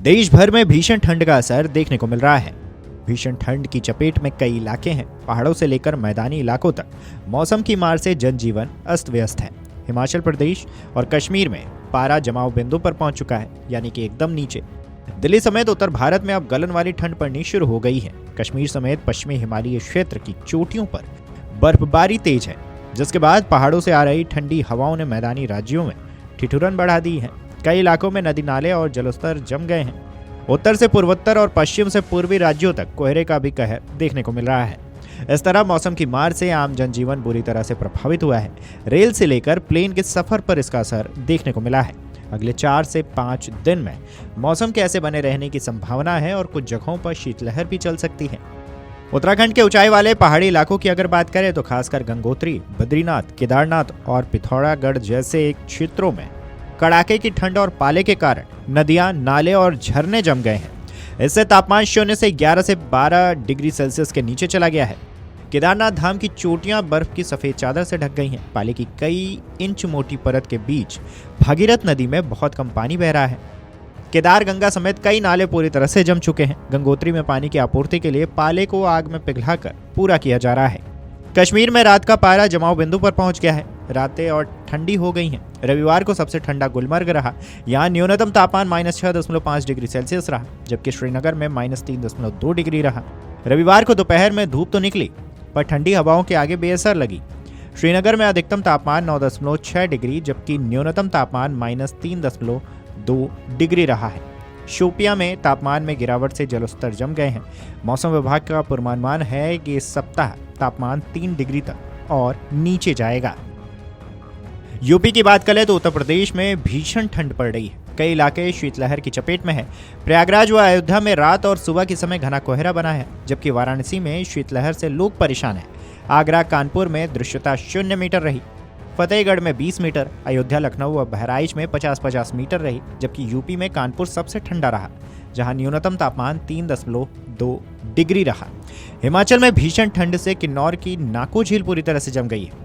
देश भर में भीषण ठंड का असर देखने को मिल रहा है। भीषण ठंड की चपेट में कई इलाके हैं। पहाड़ों से लेकर मैदानी इलाकों तक मौसम की मार से जनजीवन अस्त व्यस्त है। हिमाचल प्रदेश और कश्मीर में पारा जमाव बिंदु पर पहुंच चुका है, यानी कि एकदम नीचे। दिल्ली समेत उत्तर भारत में अब गलन वाली ठंड पड़नी शुरू हो गई है। कश्मीर समेत पश्चिमी हिमालयी क्षेत्र की चोटियों पर बर्फबारी तेज है, जिसके बाद पहाड़ों से आ रही ठंडी हवाओं ने मैदानी राज्यों में ठिठुरन बढ़ा दी है। कई इलाकों में नदी नाले और जलस्तर जम गए हैं। उत्तर से पूर्वोत्तर और पश्चिम से पूर्वी राज्यों तक कोहरे का भी कहर देखने को मिल रहा है। इस तरह मौसम की मार से आम जनजीवन बुरी तरह से प्रभावित हुआ है। रेल से लेकर प्लेन के सफर पर इसका असर देखने को मिला है। अगले 4 से 5 दिन में मौसम के ऐसे बने रहने की संभावना है और कुछ जगहों पर शीतलहर भी चल सकती है। उत्तराखंड के ऊंचाई वाले पहाड़ी इलाकों की अगर बात करें तो खासकर गंगोत्री, बद्रीनाथ, केदारनाथ और पिथौरागढ़ जैसे क्षेत्रों में कड़ाके की ठंड और पाले के कारण नदियां, नाले और झरने जम गए हैं। इससे तापमान 0 से 11 से 12 डिग्री सेल्सियस के नीचे चला गया है। केदारनाथ धाम की चोटियां बर्फ की सफेद चादर से ढक गई हैं। पाले की कई इंच मोटी परत के बीच भागीरथ नदी में बहुत कम पानी बह रहा है। केदार गंगा समेत कई नाले पूरी तरह से जम चुके हैं। गंगोत्री में पानी की आपूर्ति के लिए पाले को आग में पिघलाकर पूरा किया जा रहा है। कश्मीर में रात का पारा जमाव बिंदु पर पहुंच गया है। रातें और ठंडी हो गई हैं। रविवार को सबसे ठंडा गुलमर्ग रहा। यहाँ न्यूनतम तापमान -6.5 डिग्री सेल्सियस रहा, जबकि श्रीनगर में -3.2 डिग्री रहा। रविवार को दोपहर में धूप तो निकली, पर ठंडी हवाओं के आगे बेअसर लगी। श्रीनगर में अधिकतम तापमान 9.6 डिग्री जबकि न्यूनतम तापमान -3.2 डिग्री रहा है। शोपियां में तापमान में गिरावट से जलस्तर जम गए हैं। मौसम विभाग का पूर्वानुमान है कि इस सप्ताह तापमान 3 डिग्री तक और नीचे जाएगा। यूपी की बात करें तो उत्तर प्रदेश में भीषण ठंड पड़ रही है। कई इलाके शीतलहर की चपेट में है। प्रयागराज व अयोध्या में रात और सुबह के समय घना कोहरा बना है, जबकि वाराणसी में शीतलहर से लोग परेशान हैं। आगरा, कानपुर में दृश्यता 0 मीटर रही। फतेहगढ़ में 20 मीटर, अयोध्या, लखनऊ और बहराइच में 50-50 मीटर रही, जबकि यूपी में कानपुर सबसे ठंडा रहा, जहां न्यूनतम तापमान 3.2 डिग्री रहा। हिमाचल में भीषण ठंड से किन्नौर की नाको झील पूरी तरह से जम गई है।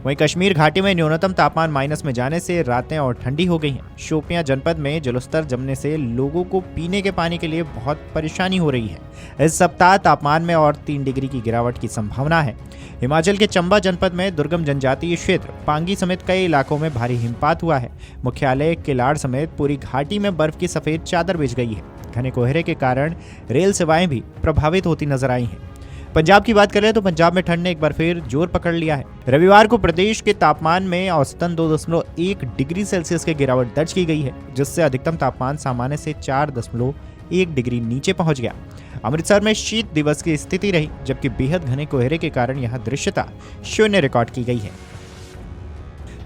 वहीं कश्मीर घाटी में न्यूनतम तापमान माइनस में जाने से रातें और ठंडी हो गई हैं। शोपियां जनपद में जलस्तर जमने से लोगों को पीने के पानी के लिए बहुत परेशानी हो रही है। इस सप्ताह तापमान में और 3 डिग्री की गिरावट की संभावना है। हिमाचल के चंबा जनपद में दुर्गम जनजातीय क्षेत्र पांगी समेत कई इलाकों में भारी हिमपात हुआ है। मुख्यालय किलाड़ समेत पूरी घाटी में बर्फ की सफेद चादर बिछ गई है। घने कोहरे के कारण रेल सेवाएं भी प्रभावित होती नजर आई हैं। पंजाब की बात करें तो पंजाब में ठंड ने एक बार फिर जोर पकड़ लिया है। रविवार को प्रदेश के तापमान में औसतन 2.1 डिग्री सेल्सियस की गिरावट दर्ज की गई है, जिससे अधिकतम तापमान सामान्य से 4.1 डिग्री नीचे पहुंच गया। अमृतसर में शीत दिवस की स्थिति रही, जबकि बेहद घने कोहरे के कारण यहां दृश्यता 0 रिकॉर्ड की गई है।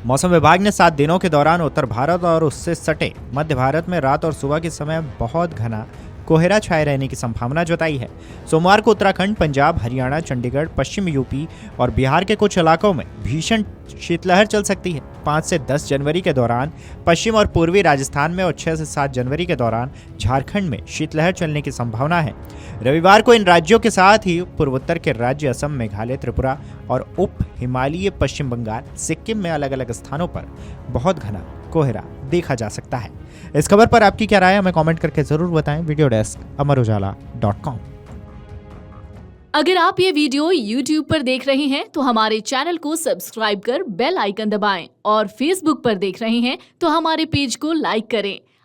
मौसम विभाग ने 7 दिनों के दौरान उत्तर भारत और उससे सटे मध्य भारत में रात और सुबह के समय बहुत घना कोहरा छाए रहने की संभावना जताई है। सोमवार को उत्तराखंड, पंजाब, हरियाणा, चंडीगढ़, पश्चिम यूपी और बिहार के कुछ इलाकों में भीषण शीतलहर चल सकती है। 5 से 10 जनवरी के दौरान पश्चिम और पूर्वी राजस्थान में और 6 से 7 जनवरी के दौरान झारखंड में शीतलहर चलने की संभावना है। रविवार को इन राज्यों के साथ ही पूर्वोत्तर के राज्य असम, मेघालय, त्रिपुरा और उप हिमालयी पश्चिम बंगाल, सिक्किम में अलग अलग स्थानों पर बहुत घना कोहरा देखा जा सकता है। इस खबर पर आपकी क्या राय है, हमें कमेंट करके जरूर बताएं। Video desk amarujala.com। अगर आप ये वीडियो YouTube पर देख रहे हैं तो हमारे चैनल को सब्सक्राइब कर बेल आइकन दबाएं और Facebook पर देख रहे हैं तो हमारे पेज को लाइक करें।